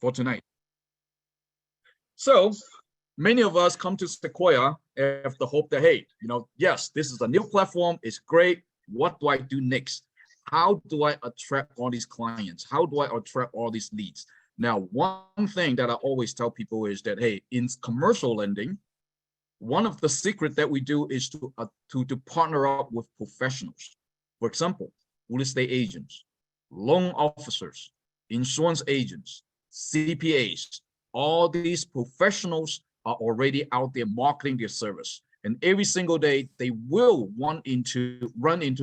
for tonight. So many of us come to Sequoia with the hope that, hey, yes, this is a new platform. It's great. What do I do next? How do I attract all these clients? How do I attract all these leads? Now, one thing that I always tell people is that, hey, in commercial lending, one of the secrets that we do is to partner up with professionals. For example, real estate agents, loan officers, insurance agents, CPAs. All these professionals are already out there marketing their service. And every single day, they will run into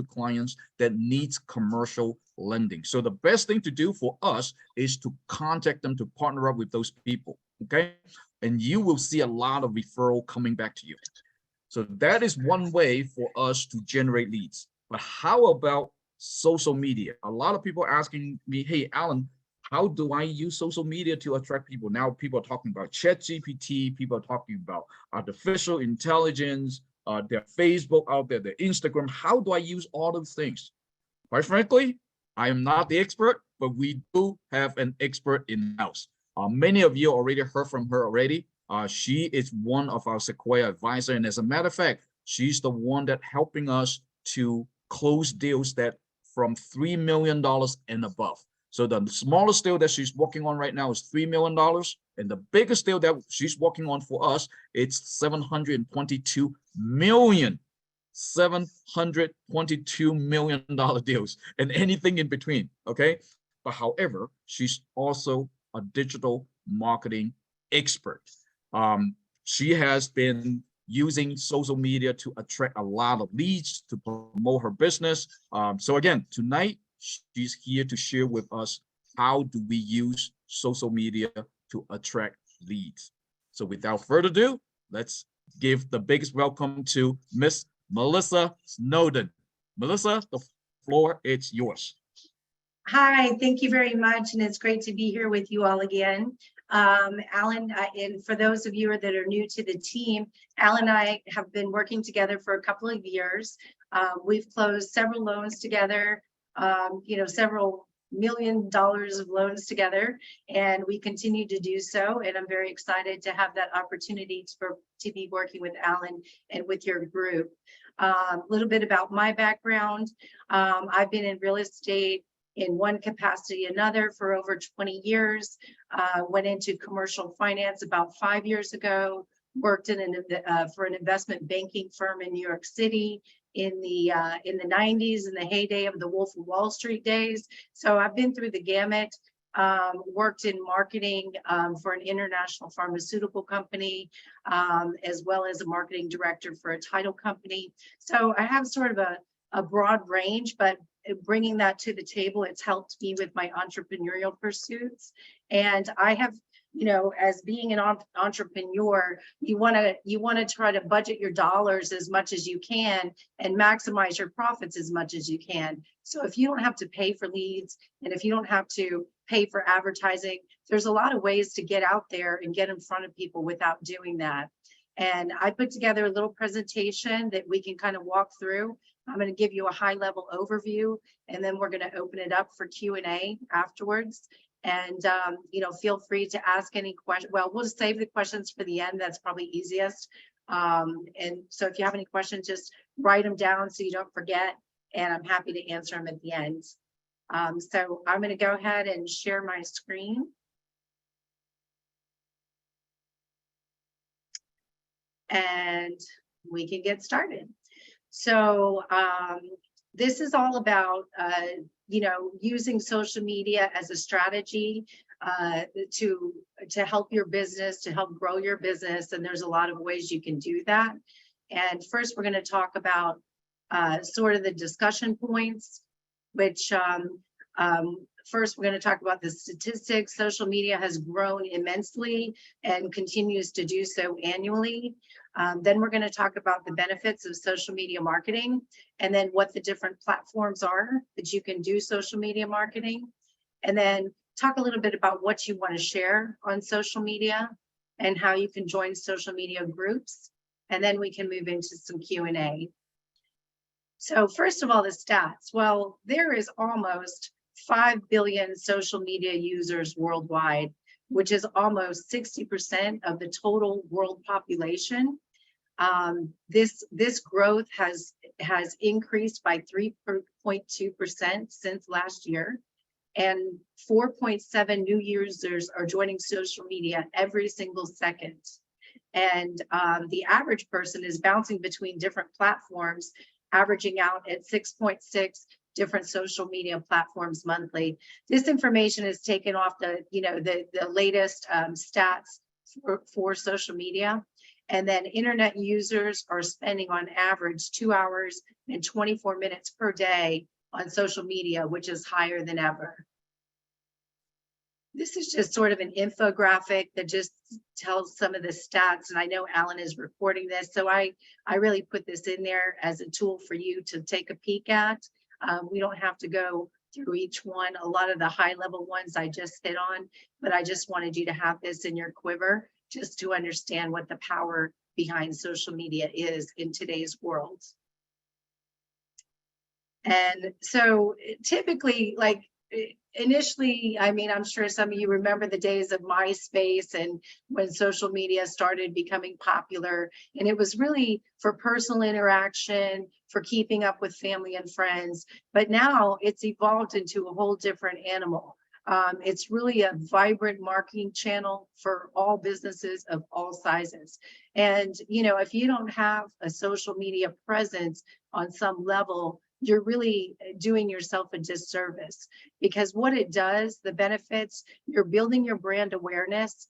clients that needs commercial lending. So the best thing to do for us is to contact them, to partner up with those people, okay? And you will see a lot of referral coming back to you. So that is one way for us to generate leads. But how about social media? A lot of people are asking me, hey, Alan, how do I use social media to attract people? Now people are talking about ChatGPT, people are talking about artificial intelligence, their Facebook out there, their Instagram. How do I use all those things? Quite frankly, I am not the expert, but we do have an expert in-house. Many of you already heard from her already. She is one of our Sequoia Advisor. And as a matter of fact, she's the one that helping us to close deals that from $3 million and above. So the smallest deal that she's working on right now is $3 million. And the biggest deal that she's working on for us, it's $722 million. $722 million deals and anything in between, okay? But however, she's also a digital marketing expert. She has been using social media to attract a lot of leads to promote her business. So again, tonight, she's here to share with us how do we use social media to attract leads. So without further ado, let's give the biggest welcome to Miss Melissa Snowden. Melissa, the floor is yours. Hi, thank you very much. And it's great to be here with you all again. Alan, and for those of you that are new to the team, Alan and I have been working together for a couple of years. We've closed several loans together, several $1 million of loans together, and we continue to do so. And I'm very excited to have that opportunity to be working with Alan and with your group. A little bit about my background. I've been in real estate in one capacity or another for over 20 years. Went into commercial finance about 5 years ago. Worked for an investment banking firm in New York City in the 90s, in the heyday of the Wolf of Wall Street days. So I've been through the gamut. Worked in marketing for an international pharmaceutical company, as well as a marketing director for a title company. So I have sort of a broad range, but bringing that to the table, it's helped me with my entrepreneurial pursuits. And I have, as being an entrepreneur, you want to try to budget your dollars as much as you can and maximize your profits as much as you can. So if you don't have to pay for leads, and if you don't have to pay for advertising, there's a lot of ways to get out there and get in front of people without doing that. And I put together a little presentation that we can kind of walk through. I'm going to give you a high-level overview, and then we're going to open it up for Q&A afterwards. And feel free to ask any question. Well, we'll just save the questions for the end. That's probably easiest. And so if you have any questions, just write them down so you don't forget, and I'm happy to answer them at the end. So I'm going to go ahead and share my screen. And we can get started. So this is all about, using social media as a strategy to help your business, to help grow your business. And there's a lot of ways you can do that. And first, we're going to talk about sort of the discussion points, which first, we're going to talk about the statistics. Social media has grown immensely and continues to do so annually. Then we're going to talk about the benefits of social media marketing, and then what the different platforms are that you can do social media marketing. And then talk a little bit about what you want to share on social media and how you can join social media groups. And then we can move into some Q&A. So first of all, the stats. Well, there is almost 5 billion social media users worldwide, which is almost 60% of the total world population. This growth has increased by 3.2% since last year, and 4.7 new users are joining social media every single second. And the average person is bouncing between different platforms, averaging out at 6.6 different social media platforms monthly. This information is taken off the latest stats for social media. And then internet users are spending on average 2 hours and 24 minutes per day on social media, which is higher than ever. This is just sort of an infographic that just tells some of the stats. And I know Alan is reporting this, so I really put this in there as a tool for you to take a peek at. We don't have to go through each one. A lot of the high level ones I just hit on, but I just wanted you to have this in your quiver just to understand what the power behind social media is in today's world. And so typically, like initially, I mean, I'm sure some of you remember the days of MySpace and when social media started becoming popular, and it was really for personal interaction, for keeping up with family and friends. But now it's evolved into a whole different animal. It's really a vibrant marketing channel for all businesses of all sizes. And, you know, if you don't have a social media presence on some level, you're really doing yourself a disservice, because what it does, the benefits, you're building your brand awareness.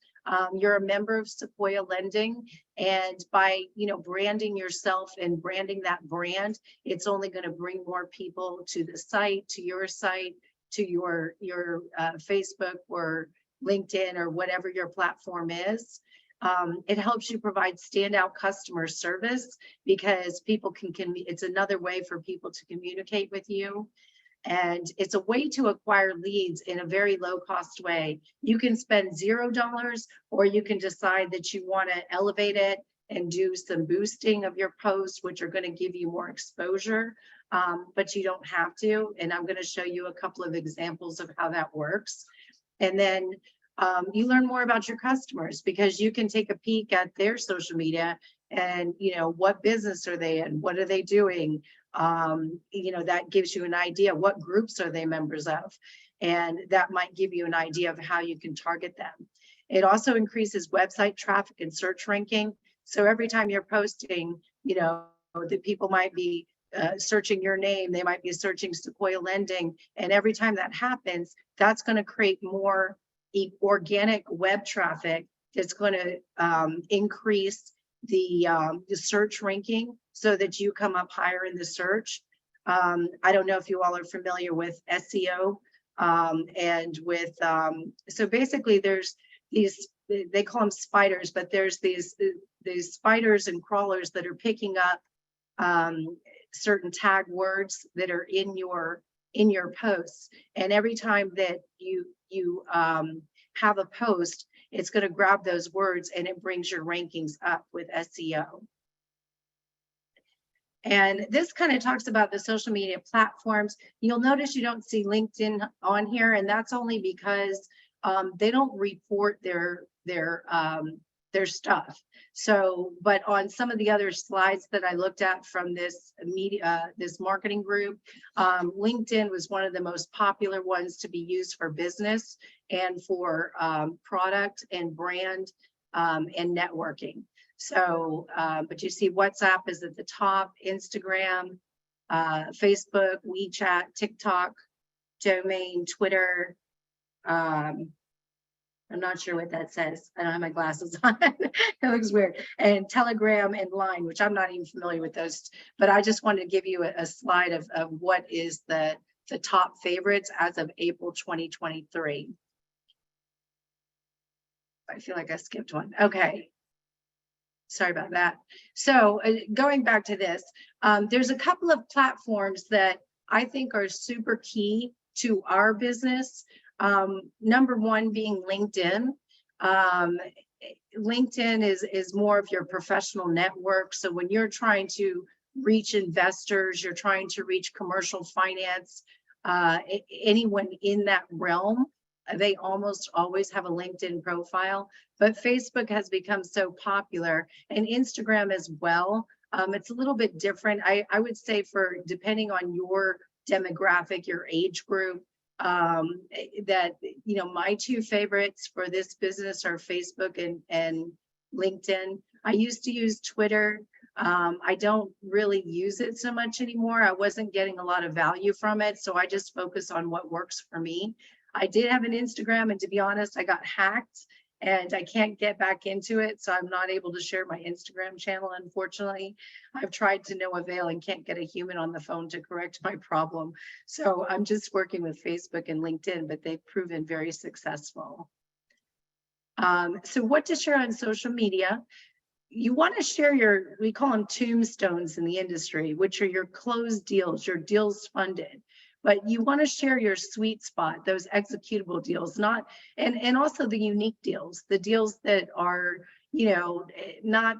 You're a member of Sequoia Lending, and by branding yourself and branding that brand, it's only going to bring more people to the site, to your Facebook or LinkedIn or whatever your platform is. It helps you provide standout customer service because people it's another way for people to communicate with you. And it's a way to acquire leads in a very low cost way. You can spend $0, or you can decide that you want to elevate it and do some boosting of your posts, which are going to give you more exposure. But you don't have to. And I'm going to show you a couple of examples of how that works. And then you learn more about your customers, because you can take a peek at their social media and, what business are they in? What are they doing? That gives you an idea. What groups are they members of? And that might give you an idea of how you can target them. It also increases website traffic and search ranking. So every time you're posting, that people might be searching your name, they might be searching Sequoia Lending. And every time that happens, that's going to create more organic web traffic that's going to increase the search ranking so that you come up higher in the search. I don't know if you all are familiar with SEO and with, so basically there's these, they call them spiders, but there's these spiders and crawlers that are picking up certain tag words that are in your posts. And every time that you have a post, it's going to grab those words and it brings your rankings up with SEO. And this kind of talks about the social media platforms. You'll notice you don't see LinkedIn on here, and that's only because they don't report their stuff. So, but on some of the other slides that I looked at from this marketing group, LinkedIn was one of the most popular ones to be used for business and for product and brand and networking. So, but you see WhatsApp is at the top, Instagram, Facebook, WeChat, TikTok, Domain, Twitter. I'm not sure what that says. I don't have my glasses on. It looks weird. And Telegram and Line, which I'm not even familiar with those, but I just wanted to give you a slide of what is the top favorites as of April 2023. I feel like I skipped one. Okay. Sorry about that. So going back to this, there's a couple of platforms that I think are super key to our business. Number one being LinkedIn. LinkedIn is more of your professional network. So when you're trying to reach investors, you're trying to reach commercial finance, anyone in that realm, they almost always have a LinkedIn profile, but Facebook has become so popular, and Instagram as well. It's a little bit different. I would say, for depending on your demographic, your age group, that, my two favorites for this business are Facebook and LinkedIn. I used to use Twitter. I don't really use it so much anymore. I wasn't getting a lot of value from it, so I just focus on what works for me. I did have an Instagram, and to be honest, I got hacked and I can't get back into it, so I'm not able to share my Instagram channel, unfortunately. I've tried to no avail and can't get a human on the phone to correct my problem. So I'm just working with Facebook and LinkedIn, but they've proven very successful. So what to share on social media? You want to share we call them tombstones in the industry, which are your closed deals, your deals funded. But you want to share your sweet spot, those executable deals, and also the unique deals, the deals that are, not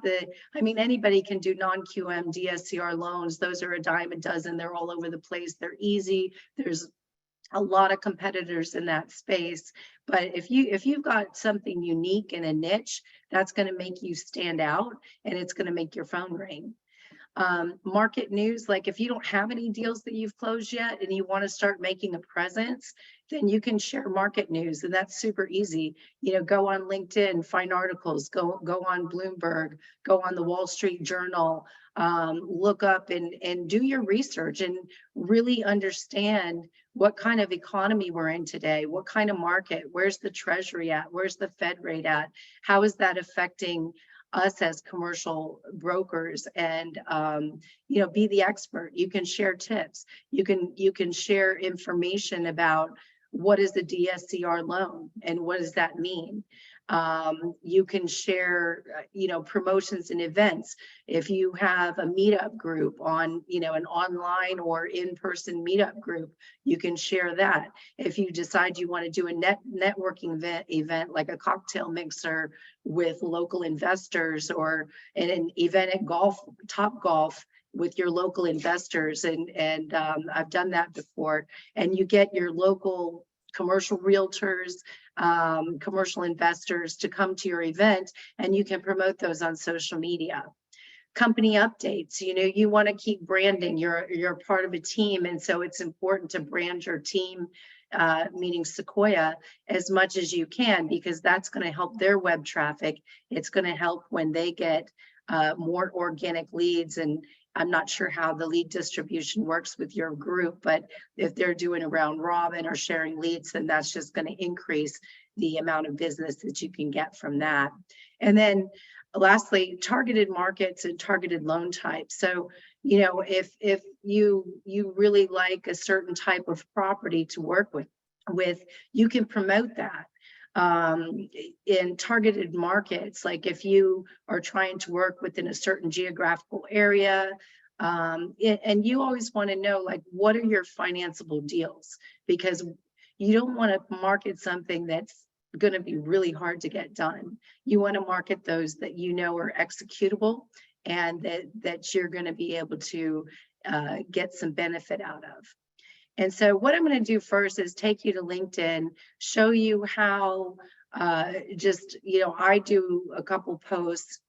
anybody can do non-QM DSCR loans. Those are a dime a dozen. They're all over the place. They're easy. There's a lot of competitors in that space. But if you've got something unique in a niche, that's going to make you stand out, and it's going to make your phone ring. Market news, like if you don't have any deals that you've closed yet and you want to start making a presence, then you can share market news, and that's super easy. Go on LinkedIn, find articles, go on Bloomberg, go on the Wall Street Journal, look up and do your research and really understand what kind of economy we're in today, what kind of market, where's the treasury at, where's the Fed rate at, how is that affecting us as commercial brokers, and be the expert. You can share tips. You can share information about what is the DSCR loan and what does that mean. You can share, promotions and events. If you have a meetup group on, an online or in-person meetup group, you can share that. If you decide you want to do a networking event like a cocktail mixer with local investors, or an event at Top Golf with your local investors, and I've done that before, and you get your local commercial realtors, commercial investors to come to your event, and you can promote those on social media. Company updates, you want to keep branding. You're part of a team, and so it's important to brand your team, meaning Sequoia, as much as you can, because that's going to help their web traffic. It's going to help when they get more organic leads. And I'm not sure how the lead distribution works with your group, but if they're doing a round robin or sharing leads, then that's just going to increase the amount of business that you can get from that. And then lastly, targeted markets and targeted loan types. So, if you really like a certain type of property to work with, you can promote that. In targeted markets, like if you are trying to work within a certain geographical area, and you always want to know, like, what are your financeable deals, because you don't want to market something that's going to be really hard to get done. You want to market those that are executable, and that you're going to be able to get some benefit out of. And so what I'm going to do first is take you to LinkedIn, show you how I do a couple posts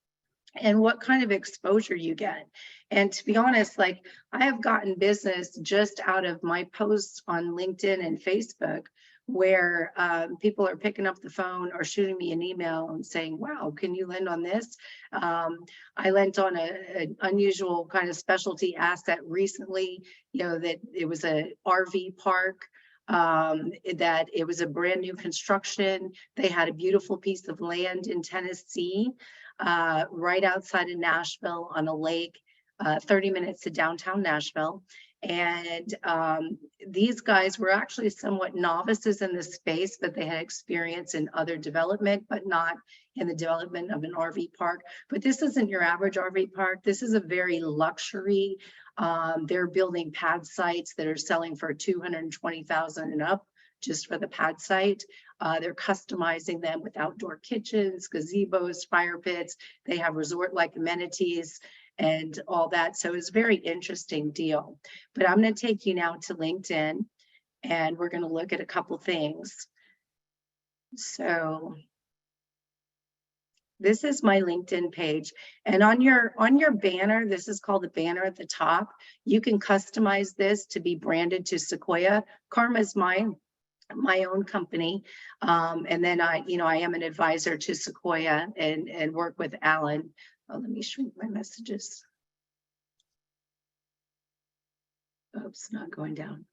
and what kind of exposure you get. And to be honest, like, I have gotten business just out of my posts on LinkedIn and Facebook, where people are picking up the phone or shooting me an email and saying, wow, can you lend on this? I lent on an unusual kind of specialty asset recently, that it was a RV park, that it was a brand new construction. They had a beautiful piece of land in Tennessee, right outside of Nashville on a lake, 30 minutes to downtown Nashville. And these guys were actually somewhat novices in this space, but they had experience in other development, but not in the development of an RV park. But this isn't your average RV park. This is a very luxury. They're building pad sites that are selling for $220,000 and up just for the pad site. They're customizing them with outdoor kitchens, gazebos, fire pits. They have resort-like amenities and all that. So it's a very interesting deal. But I'm going to take you now to LinkedIn, and we're going to look at a couple things. So this is my LinkedIn page, and on your banner, this is called the banner at the top. You can customize this to be branded to Sequoia. Karma is my own company, and then I am an advisor to Sequoia and work with Alan. Oh, let me shrink my messages. Oops, not going down.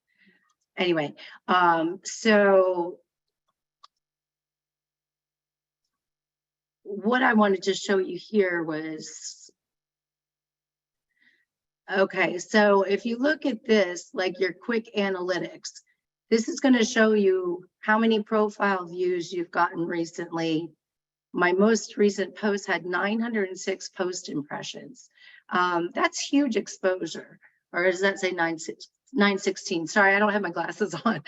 Anyway, so what I wanted to show you here was, okay, so if you look at this, like your quick analytics, this is going to show you how many profile views you've gotten recently. My most recent post had 906 post impressions. That's huge exposure. Or does that say 916? Sorry, I don't have my glasses on.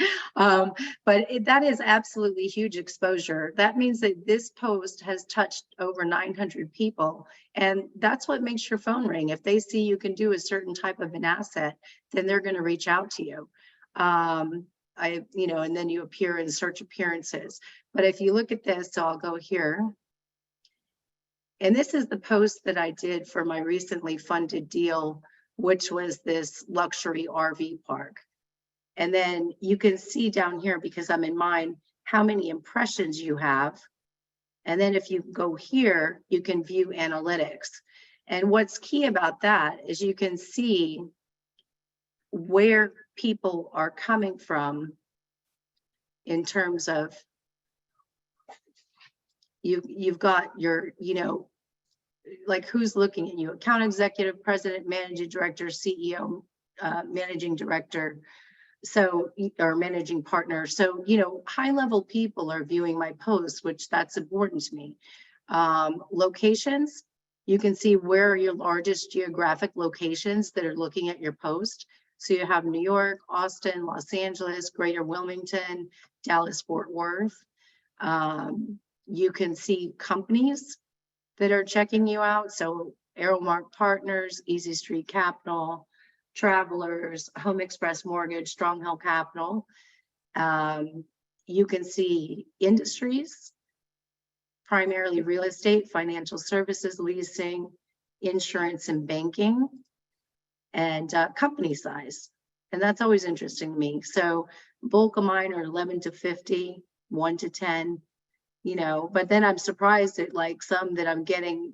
But that is absolutely huge exposure. That means that this post has touched over 900 people. And that's what makes your phone ring. If they see you can do a certain type of an asset, then they're going to reach out to you. And then you appear in search appearances. But if you look at this, so I'll go here. And this is the post that I did for my recently funded deal, which was this luxury RV park. And then you can see down here, because I'm in mine, how many impressions you have. And then if you go here, you can view analytics. And what's key about that is you can see where people are coming from in terms of you've got your, like who's looking at you: account executive, president, managing director, CEO, managing director, so, or managing partner. So, high level people are viewing my posts, which that's important to me. Locations, you can see where are your largest geographic locations that are looking at your post. So you have New York, Austin, Los Angeles, Greater Wilmington, Dallas, Fort Worth. You can see companies that are checking you out. So Aeromark Partners, Easy Street Capital, Travelers, Home Express Mortgage, Strong Hill Capital. You can see industries, primarily real estate, financial services, leasing, insurance, and banking, and company size. And that's always interesting to me. So bulk of mine are 11 to 50, 1 to 10, but then I'm surprised at like some that I'm getting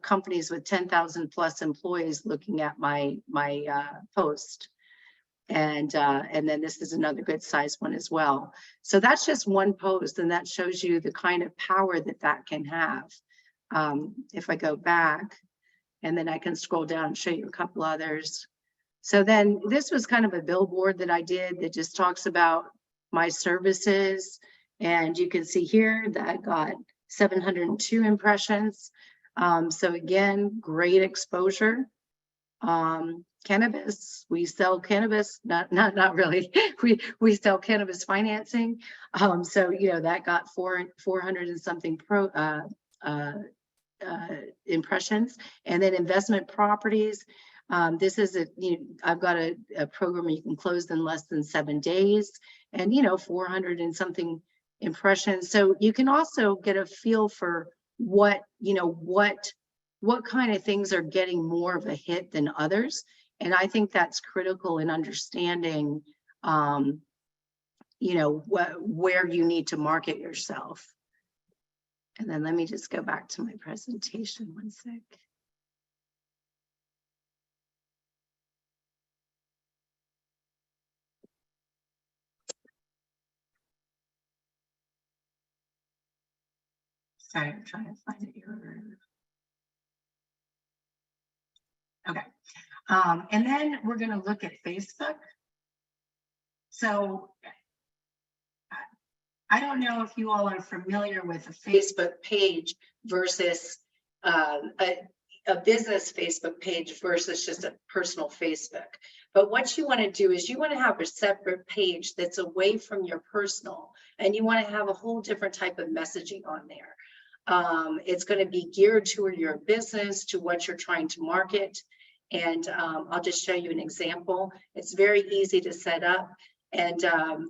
companies with 10,000 plus employees looking at my post. And then this is another good size one as well. So that's just one post, and that shows you the kind of power that can have. If I go back, and then I can scroll down and show you a couple others. So then this was kind of a billboard that I did that just talks about my services. And you can see here that I got 702 impressions. So again, great exposure. Cannabis, we sell cannabis, not really. We sell cannabis financing. So that got 400 and something impressions. And then investment properties. This is I've got a program you can close in less than 7 days, and 400 and something impressions. So you can also get a feel for what kind of things are getting more of a hit than others. And I think that's critical in understanding where you need to market yourself. And then let me just go back to my presentation one sec. Sorry, I'm trying to find it here. Okay. And then we're going to look at Facebook. So I don't know if you all are familiar with a Facebook page versus a business Facebook page versus just a personal Facebook. But what you want to do is you want to have a separate page that's away from your personal, and you want to have a whole different type of messaging on there. It's going to be geared to your business, to what you're trying to market. And I'll just show you an example. It's very easy to set up. And,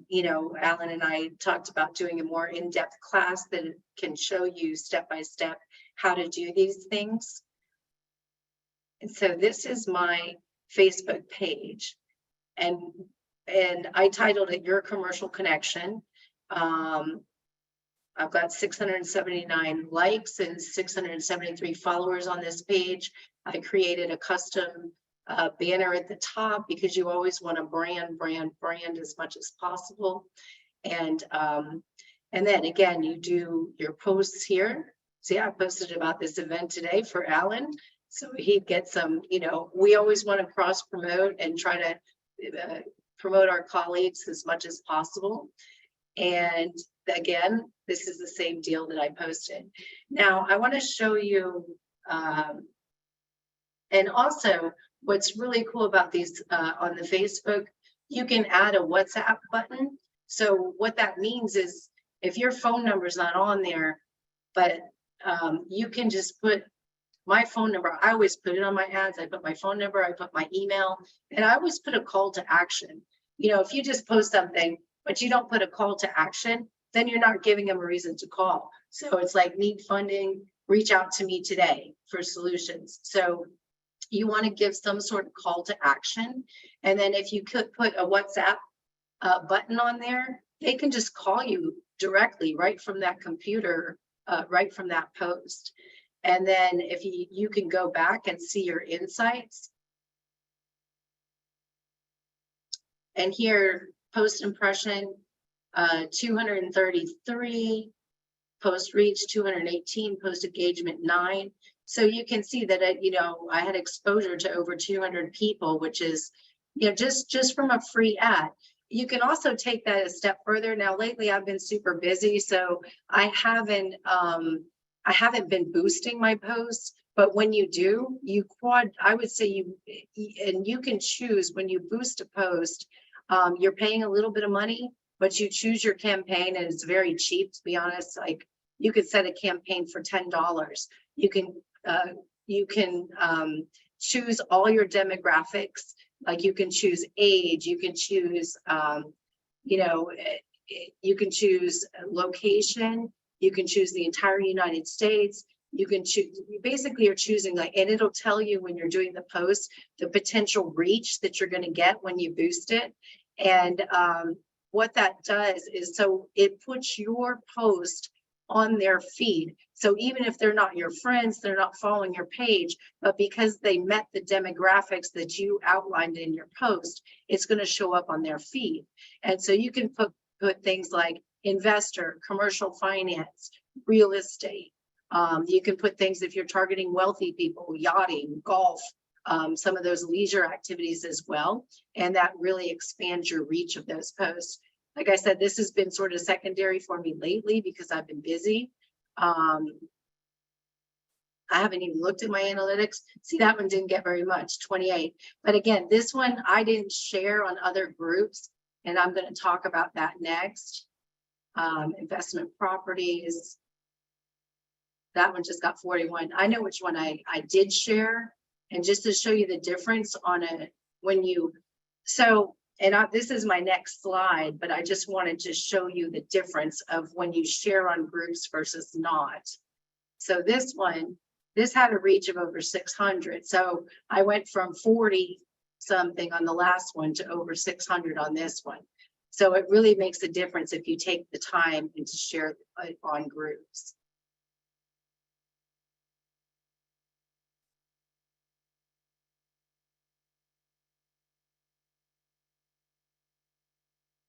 you know, Alan and I talked about doing a more in-depth class that can show you step by step how to do these things. And so this is my Facebook page, and I titled it Your Commercial Connection. I've got 679 likes and 673 followers on this page. I created a custom banner at the top because you always want to brand as much as possible. And then again, you do your posts here. See, I posted about this event today for Alan. So he'd get some, you know, we always want to cross promote and try to promote our colleagues as much as possible. And again, this is the same deal that I posted. Now I want to show you, and also what's really cool about these on the Facebook, you can add a WhatsApp button. So what that means is if your phone number is not on there, but you can just put my phone number. I always put it on my ads. I put my phone number, I put my email, and I always put a call to action. You know, if you just post something, but you don't put a call to action, then you're not giving them a reason to call. So it's like, need funding, reach out to me today for solutions. So you want to give some sort of call to action. And then if you could put a WhatsApp button on there, they can just call you directly right from that computer, right from that post. And then if you can go back and see your insights. And here, post impression, 233, post reach 218, post engagement 9. So you can see that you know, I had exposure to over 200 people, which is, you know, just from a free ad. You can also take that a step further. Now lately I've been super busy, so I haven't been boosting my posts. But when you do, I would say and you can choose when you boost a post, you're paying a little bit of money, but you choose your campaign, and it's very cheap, to be honest. Like, you could set a campaign for $10. You can choose all your demographics. Like, you can choose age, you can choose, you know, you can choose location, you can choose the entire United States. You can choose, you basically are choosing, like, and it'll tell you when you're doing the post, the potential reach that you're going to get when you boost it. And what that does is, so it puts your post on their feed. So even if they're not your friends, they're not following your page, but because they met the demographics that you outlined in your post, it's going to show up on their feed. And so you can put things like investor, commercial finance, real estate. You can put things, if you're targeting wealthy people, yachting, golf, some of those leisure activities as well. And that really expands your reach of those posts. Like I said, this has been sort of secondary for me lately because I've been busy. I haven't even looked at my analytics. See, that one didn't get very much, 28. But again, this one I didn't share on other groups, and I'm going to talk about that next. Investment properties. That one just got 41. I know which one I did share. And just to show you the difference on it, when you, so, and this is my next slide, but I just wanted to show you the difference of when you share on groups versus not. So this one, this had a reach of over 600. So I went from 40 something on the last one to over 600 on this one. So it really makes a difference if you take the time and to share on groups.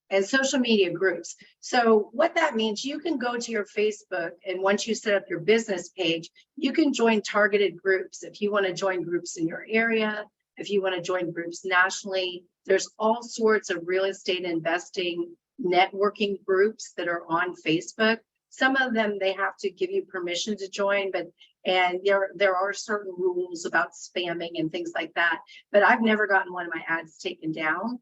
And social media groups. So what that means, you can go to your Facebook, and once you set up your business page, you can join targeted groups. If you want to join groups in your area, if you want to join groups nationally, there's all sorts of real estate investing networking groups that are on Facebook. Some of them, they have to give you permission to join, and there are certain rules about spamming and things like that. But I've never gotten one of my ads taken down.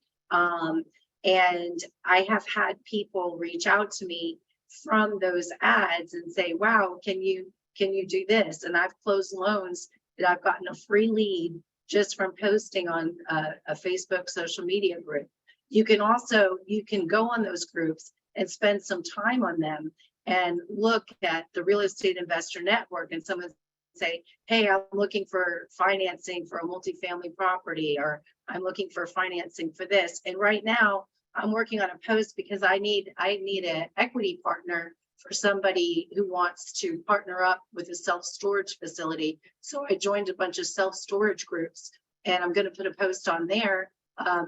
And I have had people reach out to me from those ads and say, wow, can you do this? And I've closed loans that I've gotten a free lead just from posting on a Facebook social media group. You can also, you can go on those groups and spend some time on them and look at the real estate investor network, and someone say, hey, I'm looking for financing for a multifamily property, or I'm looking for financing for this. And right now I'm working on a post because I need an equity partner for somebody who wants to partner up with a self-storage facility. So I joined a bunch of self-storage groups, and I'm going to put a post on there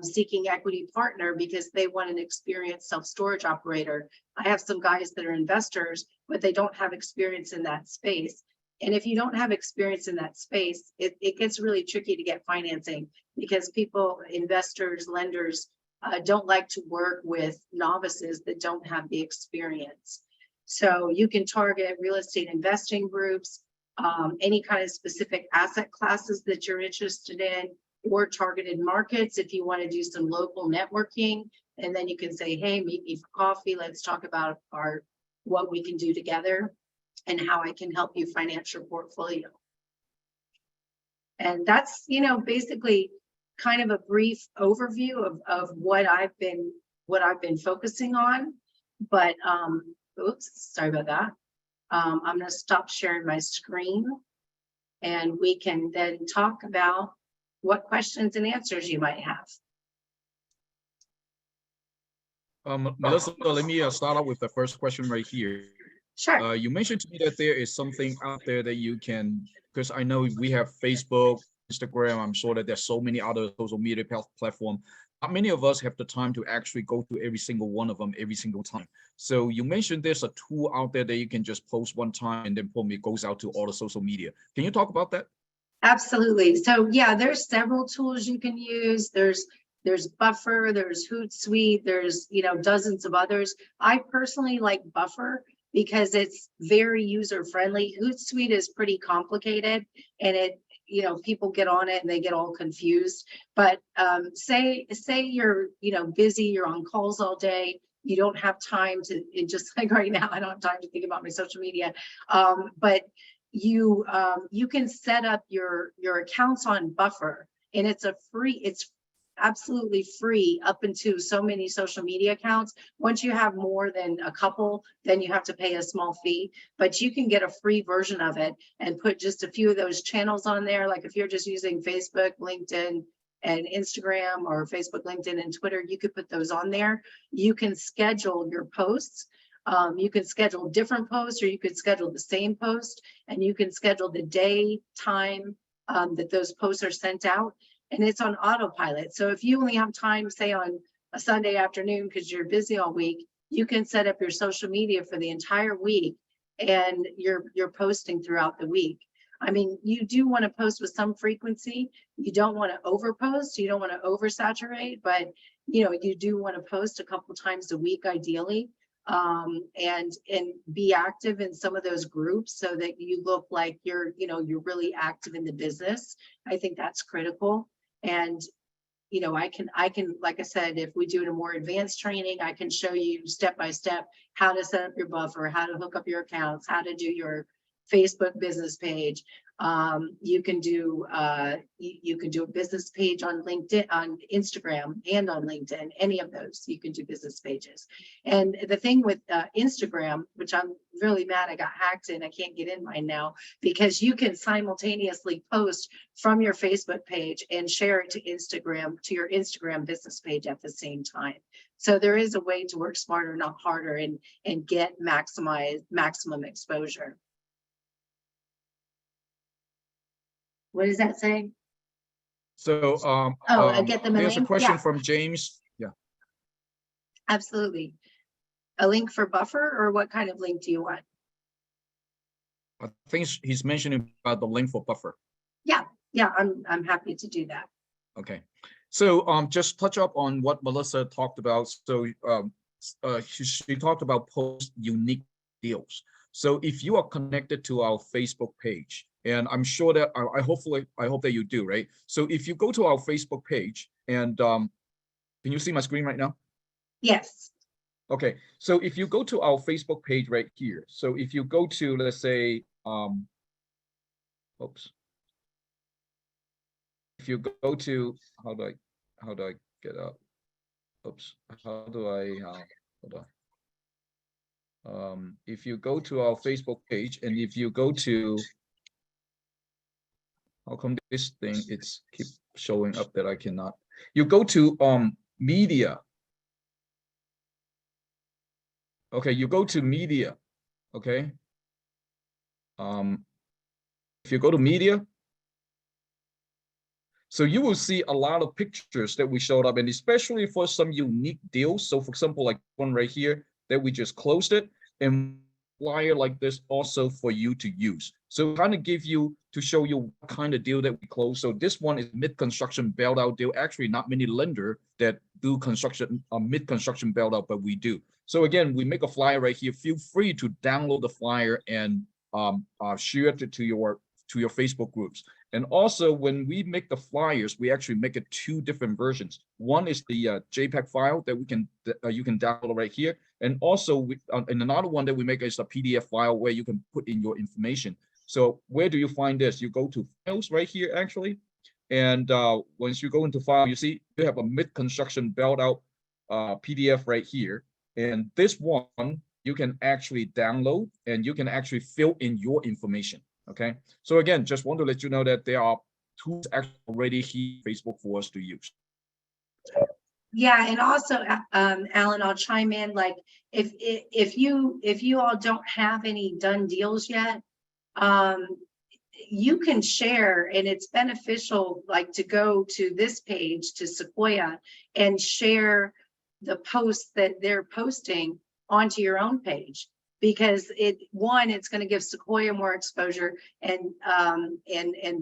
seeking equity partner because they want an experienced self-storage operator. I have some guys that are investors, but they don't have experience in that space. And if you don't have experience in that space, it gets really tricky to get financing because people, investors, lenders, don't like to work with novices that don't have the experience. So you can target real estate investing groups, any kind of specific asset classes that you're interested in, or targeted markets if you want to do some local networking. And then you can say, hey, meet me for coffee. Let's talk about what we can do together and how I can help you finance your portfolio. And that's, basically kind of a brief overview of what I've been focusing on. But oops, sorry about that. I'm going to stop sharing my screen, and we can then talk about what questions and answers you might have. Melissa, let me start out with the first question right here. Sure. You mentioned to me that there is something out there that you can, because I know we have Facebook, Instagram. I'm sure that there's so many other social media platforms. Not many of us have the time to actually go to every single one of them every single time. So you mentioned there's a tool out there that you can just post one time and then boom, it goes out to all the social media. Can you talk about that? Absolutely. So yeah, there's several tools you can use. There's Buffer, there's Hootsuite, there's dozens of others. I personally like Buffer because it's very user friendly. Hootsuite is pretty complicated, and people get on it and they get all confused. But say you're busy, you're on calls all day, you don't have time to, just like right now, I don't have time to think about my social media. But you can set up your accounts on Buffer, and it's absolutely free up into so many social media accounts. Once you have more than a couple, then you have to pay a small fee, but you can get a free version of it and put just a few of those channels on there. Like if you're just using Facebook, LinkedIn, and Instagram, or Facebook, LinkedIn, and Twitter, you could put those on there. You can schedule your posts. You can schedule different posts, or you could schedule the same post, and you can schedule the day, time that those posts are sent out, and it's on autopilot. So if you only have time, say on a Sunday afternoon because you're busy all week, you can set up your social media for the entire week, and you're posting throughout the week. I mean, you do want to post with some frequency. You don't want to overpost. You don't want to oversaturate, but you do want to post a couple times a week, ideally. And be active in some of those groups so that you look like you're really active in the business. I think that's critical. And I can, like I said, if we do a more advanced training, I can show you step by step how to set up your Buffer, how to hook up your accounts, how to do your Facebook business page. You can do a business page on LinkedIn, on Instagram, and on LinkedIn. Any of those, you can do business pages. And the thing with Instagram, which I'm really mad I got hacked and I can't get in mine now, because you can simultaneously post from your Facebook page and share it to Instagram, to your Instagram business page at the same time. So there is a way to work smarter, not harder, and get maximum exposure. What does that say? So I get them. There's a question Yeah. from James. Yeah. Absolutely. A link for Buffer, or what kind of link do you want? I think he's mentioning about the link for Buffer. Yeah, I'm happy to do that. Okay. So just touch up on what Melissa talked about. So she talked about post unique deals. So if you are connected to our Facebook page, and I'm sure that I hope that you do, right? So if you go to our Facebook page, and can you see my screen right now? Yes. Okay, so if you go to our Facebook page right here, so if you go to, let's say, oops. If you go to, how do I get up? oops, how do I, hold on. If you go to our Facebook page and if you go to, how come this thing, it's keep showing up that I cannot, you go to media. Okay, you go to media, okay? If you go to media, so you will see a lot of pictures that we showed up, and especially for some unique deals. So for example, like one right here that we just closed it, and flyer like this also for you to use. So kind of give you to show you what kind of deal that we close. So this one is mid-construction bailed out deal. Actually, not many lender that do construction mid-construction bailed out, but we do. So again, we make a flyer right here. Feel free to download the flyer and share it to your Facebook groups. And also, when we make the flyers, we actually make it two different versions. One is the JPEG file that we can you can download right here, and also and another one that we make is a PDF file where you can put in your information. So where do you find this? You go to files right here actually, and once you go into file, you see you have a mid-construction bailed out PDF right here, and this one you can actually download and you can actually fill in your information. Okay, so again, just want to let you know that there are tools actually already here Facebook for us to use. Yeah, and also, Alan, I'll chime in. Like, if you all don't have any done deals yet, you can share, and it's beneficial, like to go to this page to Sequoia and share the posts that they're posting onto your own page. Because it's going to give Sequoia more exposure and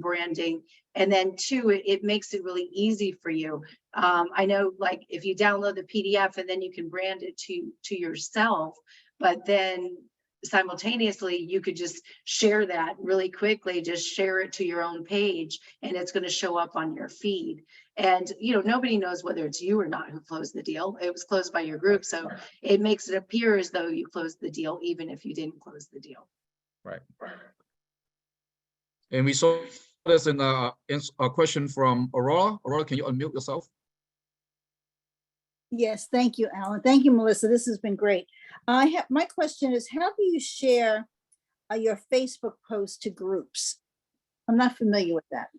branding, and then two, it makes it really easy for you. I know, like if you download the PDF and then you can brand it to yourself, but then simultaneously you could just share that really quickly, just share it to your own page, and it's going to show up on your feed. And nobody knows whether it's you or not who closed the deal. It was closed by your group, so it makes it appear as though you closed the deal even if you didn't close the deal. Right. And we saw this in a question from Aurora. Aurora, can you unmute yourself? Yes, thank you, Alan. Thank you, Melissa. This has been great. My question is, how do you share your Facebook posts to groups? I'm not familiar with that.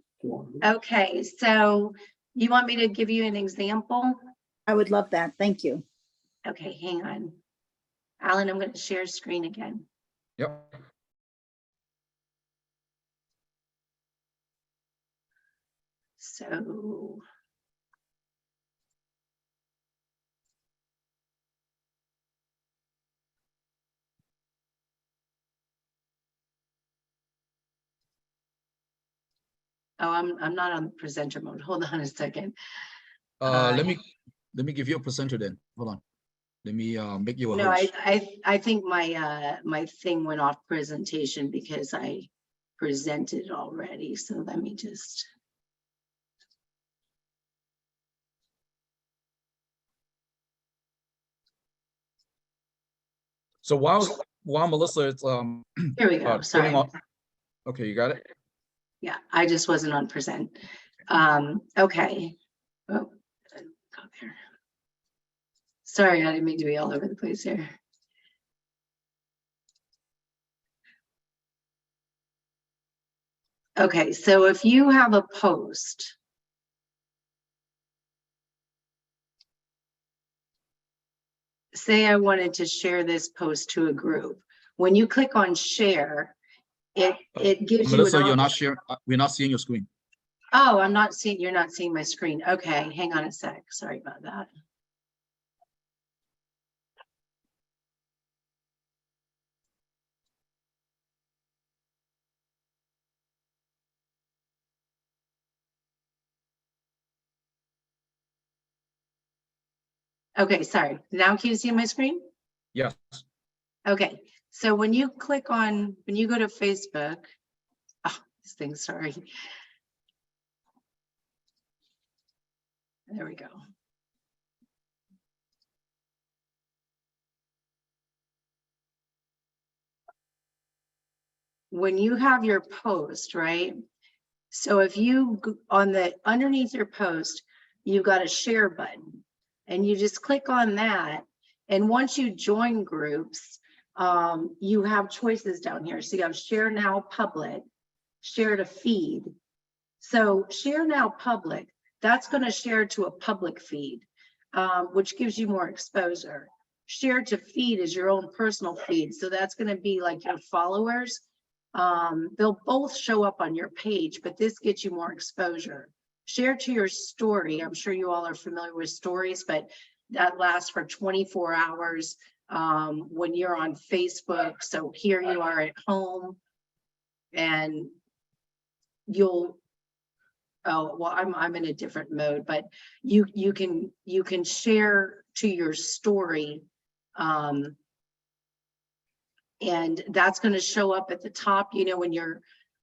Okay, so you want me to give you an example? I would love that. Thank you. Okay, hang on. Alan, I'm going to share screen again. Yep. So I'm not on presenter mode. Hold on a second. Let me give you a presenter then. Hold on. Let me make you a host. I think my thing went off presentation because I presented already. So let me just. So while Melissa is here we go. Sorry. Okay, you got it. Yeah, I just wasn't on present. Okay. Oh, go there. Sorry, I didn't mean to be all over the place here. Okay, so if you have a post, say I wanted to share this post to a group, when you click on share, it gives you. Melissa, you're not sharing. We're not seeing your screen. Oh, you're not seeing my screen. Okay, hang on a sec. Sorry about that. Okay, sorry. Now can you see my screen? Yes. Okay, so when you go to Facebook, this thing, sorry. There we go. When you have your post, right? So if you underneath your post, you've got a share button. and you just click on that. And once you join groups, you have choices down here. So you have share now public, share to feed. So share now public, that's going to share to a public feed, which gives you more exposure. Share to feed is your own personal feed. So that's going to be like your followers. They'll both show up on your page, but this gets you more exposure. Share to your story. I'm sure you all are familiar with stories, but that lasts for 24 hours when you're on Facebook. So here you are at home and you'll, oh, well, I'm in a different mode, but you can share to your story. And that's going to show up at the top, you know,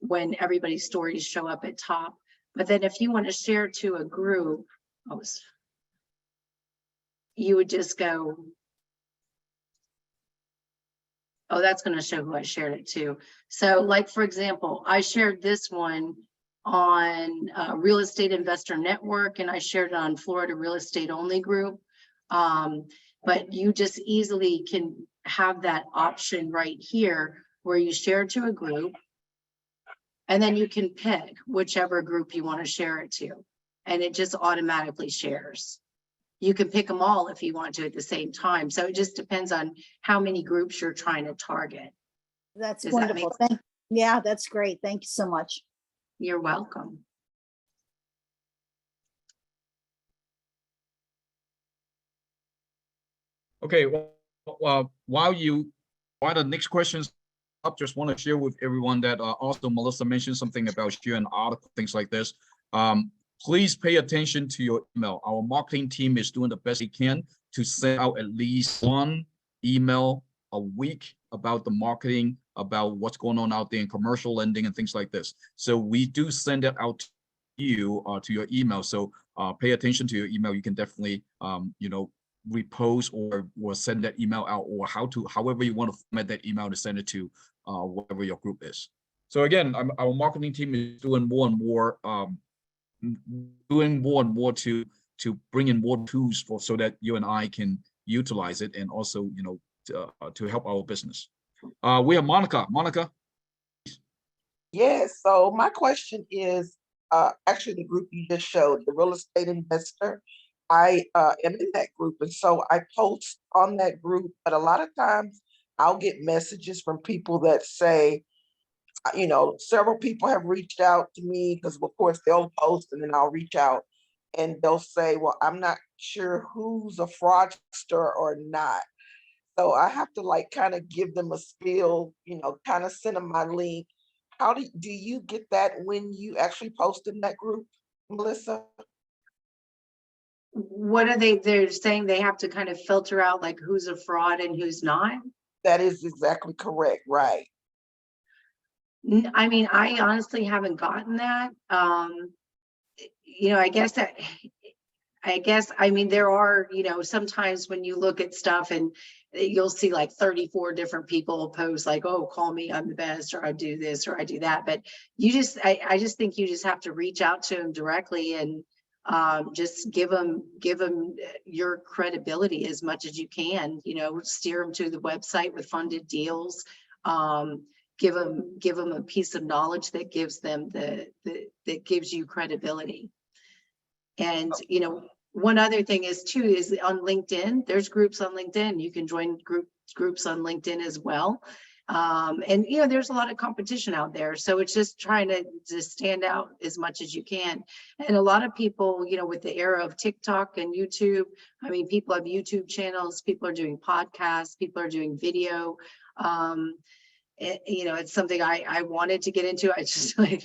when everybody's stories show up at top. But then if you want to share to a group, you would just go, oh, that's going to show who I shared it to. So like, for example, I shared this one on Real Estate Investor Network, and I shared it on Florida Real Estate Only Group. But you just easily can have that option right here where you share to a group, and then you can pick whichever group you want to share it to, and it just automatically shares. You can pick them all if you want to at the same time. So it just depends on how many groups you're trying to target. That's Does that wonderful. Yeah, that's great. Thank you so much. You're welcome. Okay, well, while the next questions up, just want to share with everyone that also Melissa mentioned something about sharing articles, things like this. Please pay attention to your email. Our marketing team is doing the best they can to send out at least one email a week about the marketing, about what's going on out there in commercial lending and things like this. So we do send that out to you to your email. So pay attention to your email. You can definitely repost or send that email out, or however you want to format that email to send it to whatever your group is. So again, our marketing team is doing more and more to bring in more tools so that you and I can utilize it, and also to help our business. We have Monica. Monica. Yes. So my question is actually the group you just showed, the real estate investor. I am in that group, and so I post on that group, but a lot of times I'll get messages from people that say, several people have reached out to me, because of course they'll post and then I'll reach out and they'll say, well, I'm not sure who's a fraudster or not. So I have to kind of give them a spiel, kind of send them my link. How do you get that when you actually post in that group, Melissa? What are they're saying they have to kind of filter out like who's a fraud and who's not? That is exactly correct, right? I mean, I honestly haven't gotten that. I mean, there are, sometimes when you look at stuff and you'll see like 34 different people post like, oh, call me, I'm the best, or I do this, or I do that. But I just think you just have to reach out to them directly and just give them your credibility as much as you can, steer them to the website with funded deals. Give them a piece of knowledge that gives them that gives you credibility. And one other thing is on LinkedIn, there's groups on LinkedIn. You can join groups on LinkedIn as well. And there's a lot of competition out there, so it's just trying to stand out as much as you can. And a lot of people, with the era of TikTok and YouTube, I mean, people have YouTube channels, people are doing podcasts, people are doing video. It's something I wanted to get into. I just like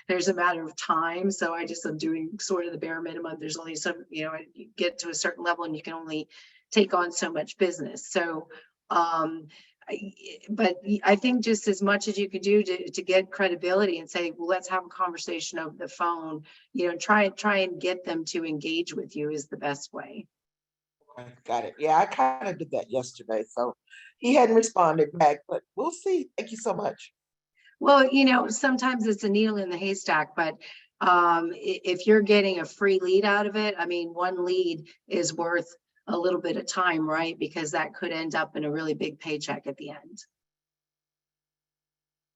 there's a matter of time, so I'm doing sort of the bare minimum. There's only some, you get to a certain level and you can only take on so much business. So but I think just as much as you could do to get credibility and say, well, let's have a conversation over the phone, try and get them to engage with you is the best way. Got it. Yeah, I kind of did that yesterday, so he hadn't responded back, but we'll see. Thank you so much. Well, sometimes it's a needle in the haystack, but If you're getting a free lead out of it, I mean, one lead is worth a little bit of time, right? Because that could end up in a really big paycheck at the end.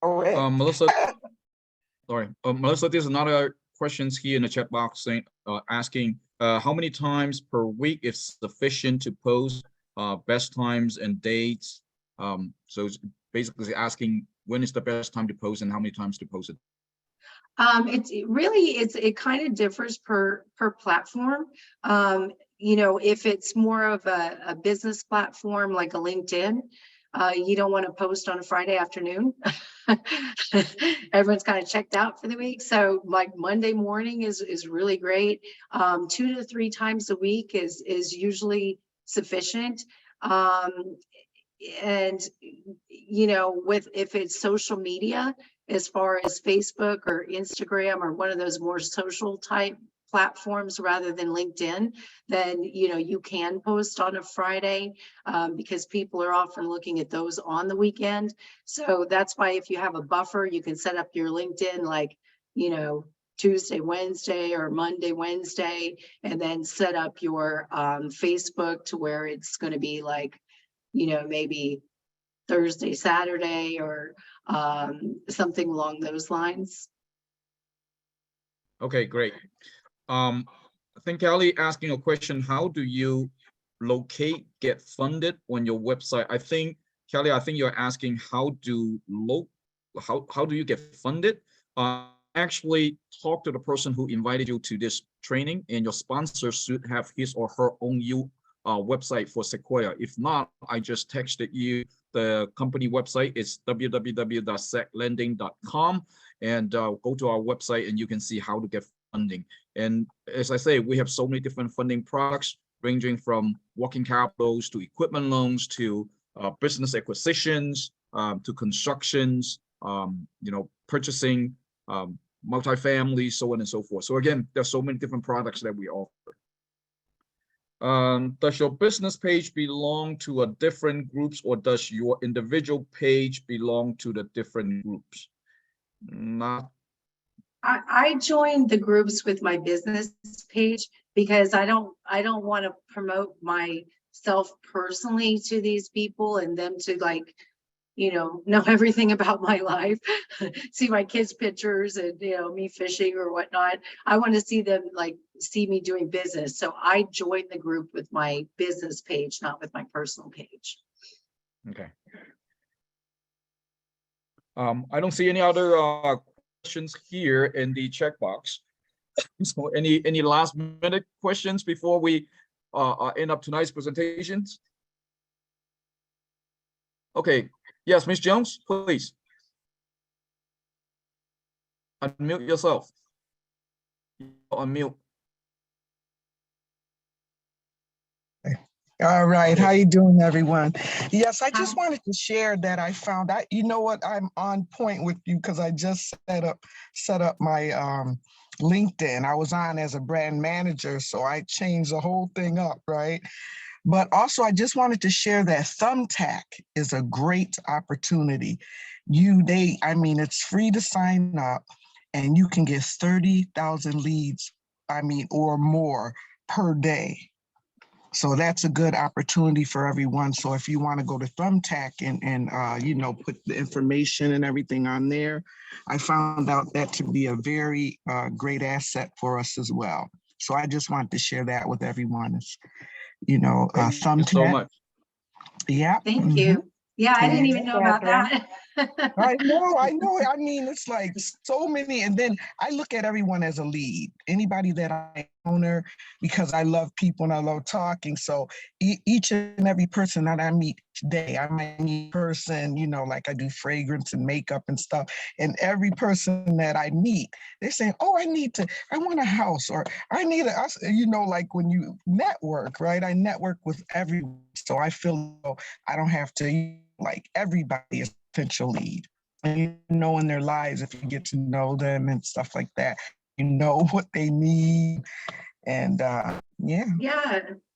Correct. Melissa, sorry, Melissa, there's another questions here in the chat box saying, asking, how many times per week is sufficient to post, best times and dates. So it's basically asking when is the best time to post and how many times to post it. It kind of differs per platform. You know, if it's more of a business platform like a LinkedIn, you don't want to post on a Friday afternoon. Everyone's kind of checked out for the week. So like Monday morning is really great. 2 to 3 times a week is usually sufficient. And you know, if it's social media, as far as Facebook or Instagram or one of those more social type platforms rather than LinkedIn, then you know you can post on a Friday, because people are often looking at those on the weekend. So that's why if you have a buffer, you can set up your LinkedIn like, you know, Tuesday, Wednesday, or Monday, Wednesday, and then set up your Facebook to where it's going to be like, you know, maybe Thursday, Saturday, or something along those lines. Okay, great. I think Kelly asking a question, how do you locate, get funded on your website? I think, Kelly, I think you're asking how do you get funded? Actually talk to the person who invited you to this training, and your sponsor should have his or her own website for Sequoia. If not, I just texted you the company website. It's www.seclending.com, and go to our website and you can see how to get funding. And as I say, we have so many different funding products ranging from working capitals to equipment loans to business acquisitions, to constructions, you know, purchasing, multifamily, so on and so forth. So again, there's so many different products that we offer. Does your business page belong to a different groups, or does your individual page belong to the different groups? Not. I joined the groups with my business page because I don't want to promote myself personally to these people and them to like, you know everything about my life, see my kids' pictures and, you know, me fishing or whatnot. I want to see them like see me doing business. So I joined the group with my business page, not with my personal page. Okay. I don't see any other questions here in the checkbox. So any last minute questions before we end up tonight's presentations? Okay. Yes, Ms. Jones, please. Unmute yourself. Unmute. All right, Okay. how you doing, everyone? Yes, I just wanted to share that I found out, you know what, I'm on point with you because I just set up my LinkedIn. I was on as a brand manager, so I changed the whole thing up, right? But also, I just wanted to share that Thumbtack is a great opportunity. I mean, it's free to sign up, and you can get 30,000 leads, or more per day. So that's a good opportunity for everyone. So if you want to go to Thumbtack and you know, put the information and everything on there, I found out that to be a very great asset for us as well. So I just wanted to share that with everyone. You know, Thank you Thumbtack. so much. Yeah. Thank you. Yeah, I didn't even know about Catherine. that. I know. I mean, it's like so many. And then I look at everyone as a lead. Anybody that I encounter, because I love people and I love talking. So each and every person that I meet today, I might meet a person, you know, like I do fragrance and makeup and stuff. And every person that I meet, they're saying, oh, I want a house, or I need you know, like when you network, right? I network with everyone. So I feel I don't have to, like, everybody is potential lead. And you know in their lives, if you get to know them and stuff like that, you know what they need. And Yeah,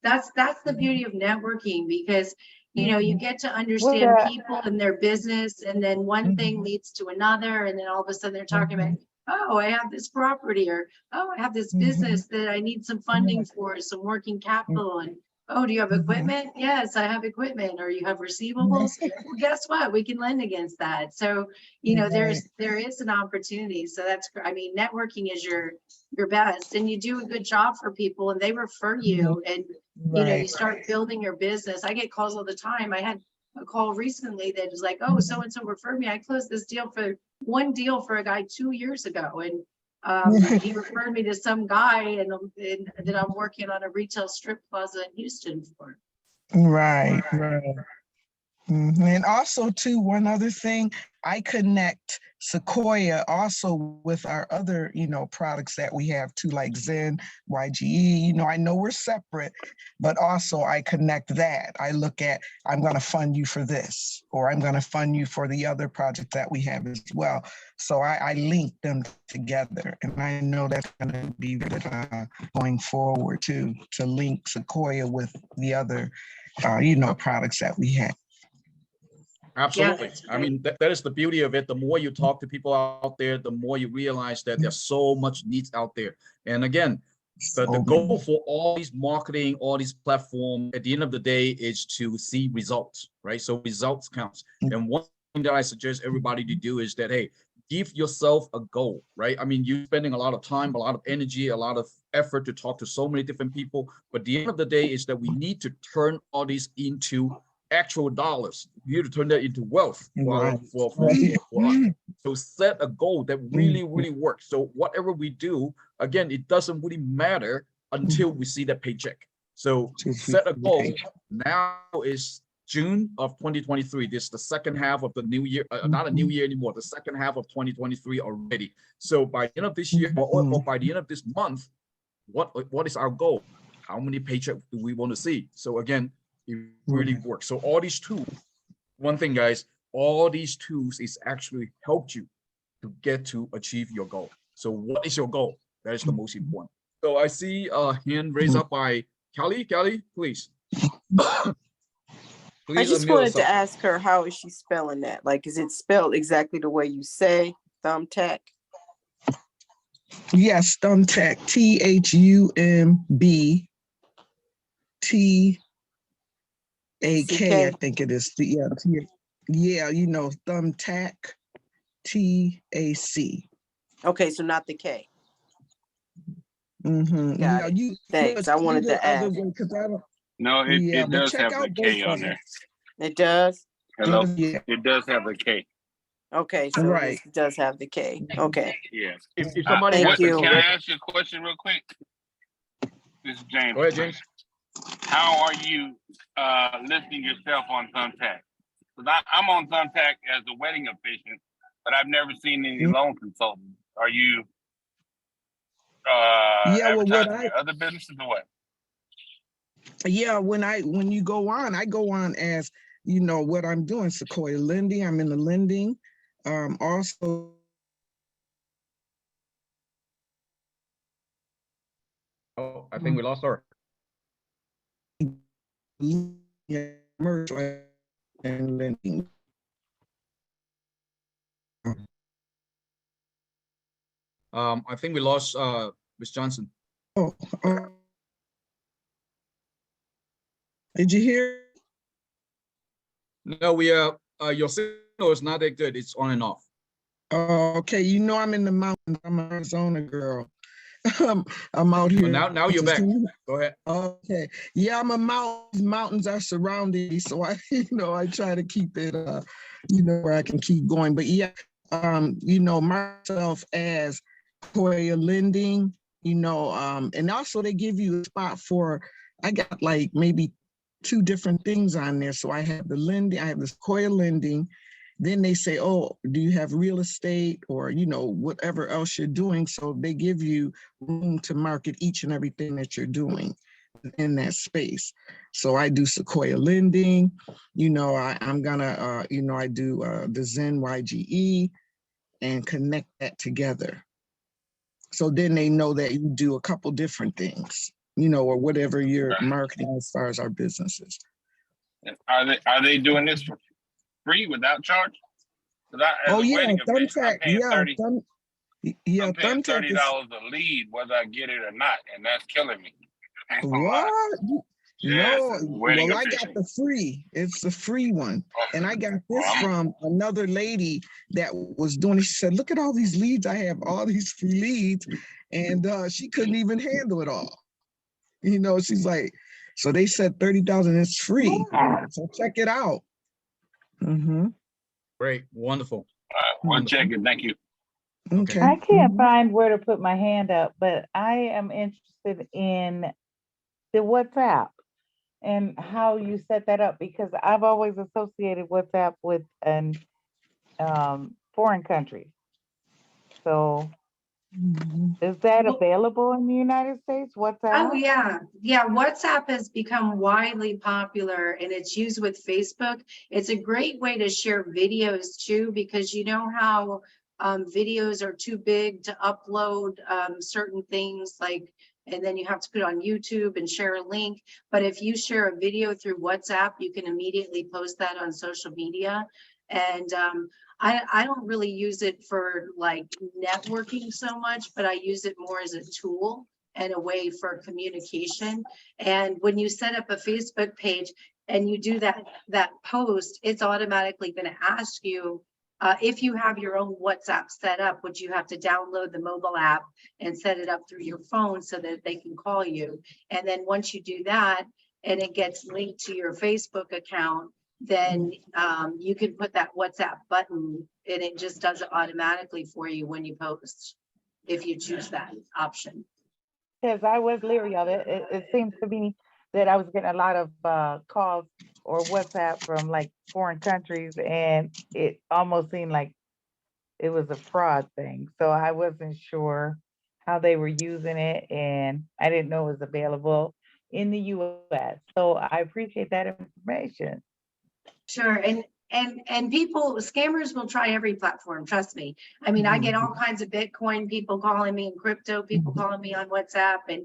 that's the beauty of networking, because you know, you get to understand Yeah. people and their business, and then one thing leads to another, and then all of a sudden they're talking about, oh, I have this property, or, oh, I have this business that I need some funding for, some working capital, and, oh, do you have equipment? Yes, I have equipment. Or you have receivables? Well, guess what? We can lend against that. So, there is an opportunity. So that's, I mean, networking is your best, and you do a good job for people and they refer you, and, you start building your business. I get calls all the time. I had a call recently that was like, oh, so-and-so referred me. I closed this deal for one deal for a guy 2 years ago. And he referred me to some guy and that I'm working on a retail strip plaza in Houston for. Right. And also too, one other thing, I connect Sequoia also with our other, products that we have too, like Zen, YGE. I know we're separate, but also I connect that. I look at, I'm going to fund you for this, or I'm going to fund you for the other project that we have as well. So I link them together, and I know that's going to be good going forward too, to link Sequoia with the other, products that we have. Absolutely. Yeah, I mean, that is the beauty of it. The more you talk to people out there, the more you realize that there's so much needs out there. And again, the goal for all these marketing, all these platforms, at the end of the day, is to see results, right? So results counts. And one thing that I suggest everybody to do is that, hey, give yourself a goal, right? I mean, you're spending a lot of time, a lot of energy, a lot of effort to talk to so many different people. But the end of the day is that we need to turn all these into actual dollars. You need to turn that into wealth for us. So set a goal that really works. So whatever we do, again, it doesn't really matter until we see that paycheck. So set a goal. Now is June of 2023. This is the second half of the new year, not a new year anymore, the second half of 2023 already. So by the end of this year, or by the end of this month, what is our goal? How many paychecks do we want to see? So again, it really works. So all these tools, one thing, guys, all these tools is actually helped you to get to achieve your goal. So what is your goal? That is the most important. So I see a hand raised up by Kelly. Kelly, please. I just wanted to ask her, how is she spelling that? Like, is it spelled exactly the way you say, Thumbtack? Yes, Thumbtack, THUMBTAK, I think it is. Yeah, Thumbtack, TAC. Okay, so not the K. Got it. Thanks. I wanted to ask. No, it does have the K on there. It does? Hello? It does have the K. Okay, so it does have the K. Okay. Yeah. If somebody Thank you. Can I ask you a question real quick? This is James. Go ahead, James. How are you listing yourself on Thumbtack? Because I'm on Thumbtack as a wedding officiant, but I've never seen any loan consultants. Are you advertising your other businesses or what? Yeah, when you go on, I go on as, what I'm doing, Sequoia Lending. I'm in the lending. Also, oh, I think we lost her. Commercial and lending. I think we lost Ms. Johnson. Oh, did you hear? No, your signal is not that good. It's on and off. Okay, I'm in the mountains. I'm an Arizona girl. I'm out here. Now you're back. Go ahead. Okay. Yeah, I'm a mountain. Mountains are surrounding me, so I, I try to keep it, where I can keep going. But yeah, myself as Sequoia Lending, and also they give you a spot for. I got like maybe 2 different things on there. So I have the lending. I have the Sequoia Lending. Then they say, oh, do you have real estate or, whatever else you're doing? So they give you room to market each and everything that you're doing in that space. So I do Sequoia Lending, I'm gonna, I do the Zen YGE and connect that together. So then they know that you do a couple different things, or whatever you're marketing as far as our businesses. Are they doing this for free without charge? Thumbtack. Yeah, Yeah, I'm paying Thumbtack $30 is a lead whether I get it or not, and that's killing me. I ain't gonna lie. what? Yes, No, wedding well, I got officiant. the free. It's the free one. And I got this I'm- from another lady that was doing it. She said, look at all these leads. I have all these free leads. And she couldn't even handle it all. You know, she's like, so they said 30,000 is free. So check it out. Mm-hmm. Great, wonderful. One check and thank you. Okay. I can't Mhm. find where to put my hand up, but I am interested in the WhatsApp and how you set that up, because I've always associated WhatsApp with an foreign country. So Mhm. is that Well- available in the United States? WhatsApp? Oh, yeah. Yeah, WhatsApp has become widely popular and it's used with Facebook. It's a great way to share videos too, because you know how videos are too big to upload certain things like, and then you have to put it on YouTube and share a link. But if you share a video through WhatsApp, you can immediately post that on social media. And I don't really use it for like networking so much, but I use it more as a tool and a way for communication. And when you set up a Facebook page and you do that post, it's automatically going to ask you if you have your own WhatsApp set up, which you have to download the mobile app and set it up through your phone so that they can call you. And then once you do that and it gets linked to your Facebook account, then you can put that WhatsApp button and it just does it automatically for you when you post, if you choose that option. Because I was leery of it. It seems to me that I was getting a lot of calls or WhatsApp from like foreign countries, and it almost seemed like it was a fraud thing. So I wasn't sure how they were using it, and I didn't know it was available in the US. So I appreciate that information. Sure, and people, scammers will try every platform, trust me. I mean, I get all kinds of Bitcoin people calling me and crypto people calling me on WhatsApp and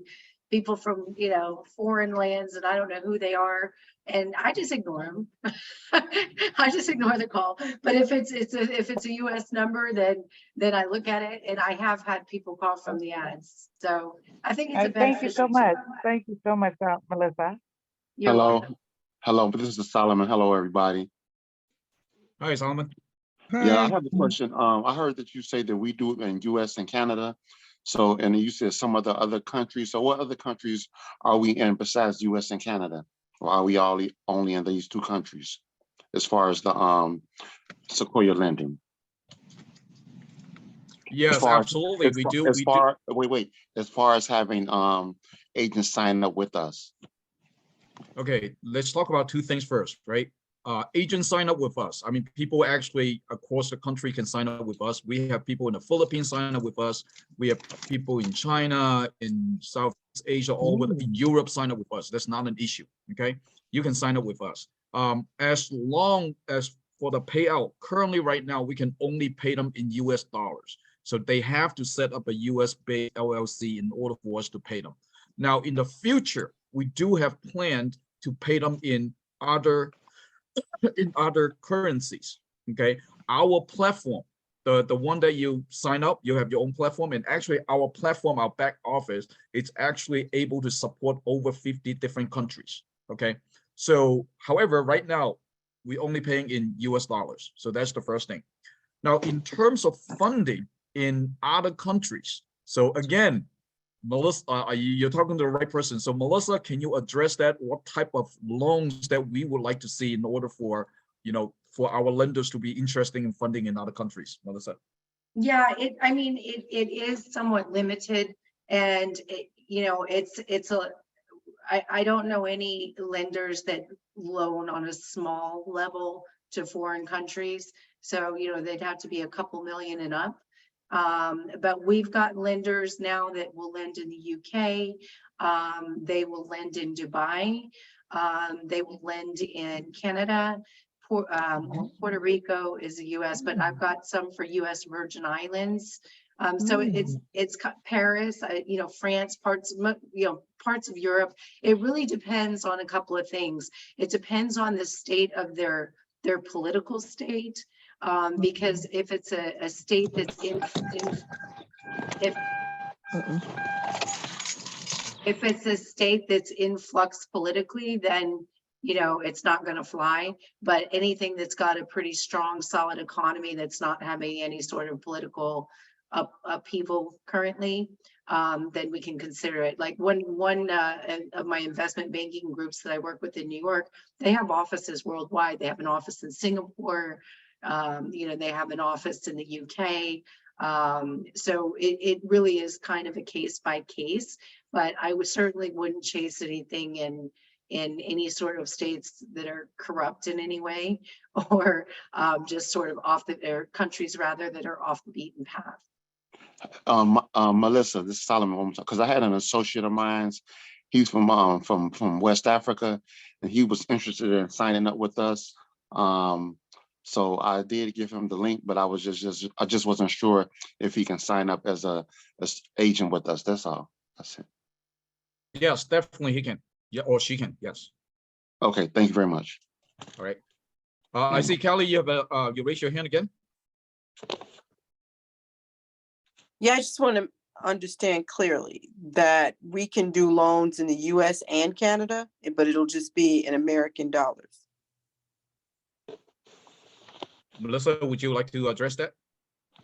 people from, you know, foreign lands and I don't know who they are. And I just ignore them. I just ignore the call. But if it's a US number, then I look at it and I have had people call from the ads. So I think it's a Thank you so beneficial much. tool. Thank you so much, Melissa. You're Hello. welcome. Hello, this is Solomon. Hello, everybody. Hi, Solomon. Yeah, I Hi. have a question. I heard that you say that we do it in US and Canada. So, and you said some of the other countries. So what other countries are we in besides US and Canada? Or are we all only in these two countries as far as the Sequoia lending? Yes, absolutely. We do. As far as having agents sign up with us. Okay, let's talk about two things first, right? Agents sign up with us. I mean, people actually across the country can sign up with us. We have people in the Philippines sign up with us. We have people in China, in Southeast Asia, all over in Europe sign up with us. That's not an issue, okay? You can sign up with us. As long as for the payout, currently right now, we can only pay them in US dollars. So they have to set up a US-based LLC in order for us to pay them. Now, in the future, we do have planned to pay them in other currencies. Okay, our platform, the one that you sign up, you have your own platform, and actually our platform, our back office, it's actually able to support over 50 different countries. Okay, so however, right now we're only paying in US dollars. So that's the first thing. Now, in terms of funding in other countries, so again, Melissa, you're talking to the right person. So Melissa, can you address that? What type of loans that we would like to see in order for, you know, for our lenders to be interested in funding in other countries, Melissa? Yeah, it is somewhat limited and I don't know any lenders that loan on a small level to foreign countries. So, you know, they'd have to be a couple million and up. But we've got lenders now that will lend in the UK. They will lend in Dubai. They will lend in Canada. Puerto Rico is the US, but I've got some for US Virgin Islands. So it's Paris, you know, France, parts of Europe. It really depends on a couple of things. It depends on the state of their political state. Because if it's a state that's if it's a state that's in flux politically, then, you know, it's not going to fly. But anything that's got a pretty strong, solid economy that's not having any sort of political upheaval currently, then we can consider it. Like one of my investment banking groups that I work with in New York, they have offices worldwide. They have an office in Singapore. You know, they have an office in the UK. So it really is kind of a case by case, but I would certainly wouldn't chase anything in any sort of states that are corrupt in any way, or just sort of or countries rather that are off the beaten path. Melissa, this is Solomon, because I had an associate of mine. He's from West Africa, and he was interested in signing up with us. So I did give him the link, but I was I just wasn't sure if he can sign up as as agent with us. That's all. That's it. Yes, definitely he can. Yeah, or she can. Yes. Okay. Thank you very much. All right. I see Kelly. You have you raise your hand again. Yeah, I just want to understand clearly that we can do loans in the US and Canada, but it'll just be in American dollars. Melissa, would you like to address that?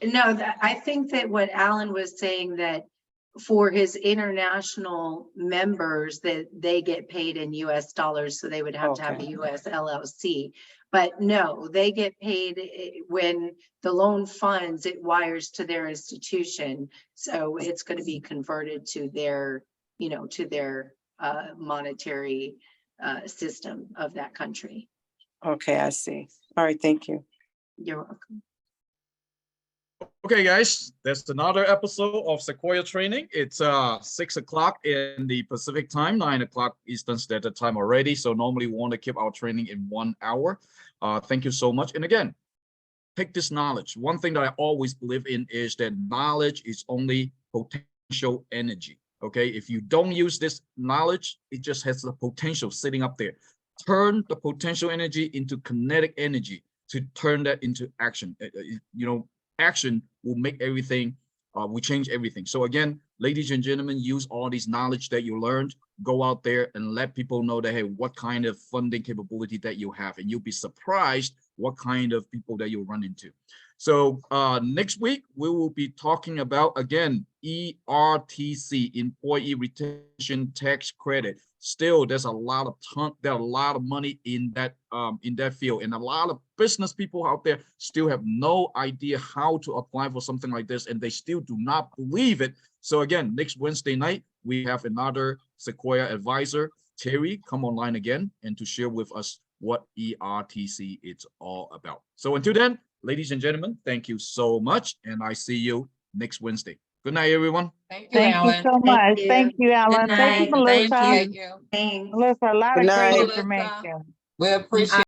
No, I think that what Alan was saying, that for his international members, that they get paid in US dollars, so they would have to have a US LLC. But no, they get paid when the loan funds, it wires to their institution. So it's going to be converted to their, you know, to their monetary system of that country. Okay, I see. All right, thank you. You're welcome. Okay, guys, that's another episode of Sequoia Training. It's 6 o'clock in the Pacific time, 9 o'clock Eastern Standard Time already. So normally we want to keep our training in 1 hour. Thank you so much. And again, take this knowledge. One thing that I always believe in is that knowledge is only potential energy. Okay, if you don't use this knowledge, it just has the potential sitting up there. Turn the potential energy into kinetic energy to turn that into action. You know, action will make everything, will change everything. So again, ladies and gentlemen, use all these knowledge that you learned, go out there and let people know that, hey, what kind of funding capability that you have, and you'll be surprised what kind of people that you'll run into. So next week, we will be talking about, again, ERTC, Employee Retention Tax Credit. Still, there's a lot of money in that field, and a lot of business people out there still have no idea how to apply for something like this, and they still do not believe it. So again, next Wednesday night, we have another Sequoia Advisor, Terry, come online again and to share with us what ERTC is all about. So until then, ladies and gentlemen, thank you so much, and I see you next Wednesday. Good night, everyone. Thank you so much. Thank you, Alan. Thank you, Melissa. Thanks. Melissa, a lot Good of great night. information. We appreciate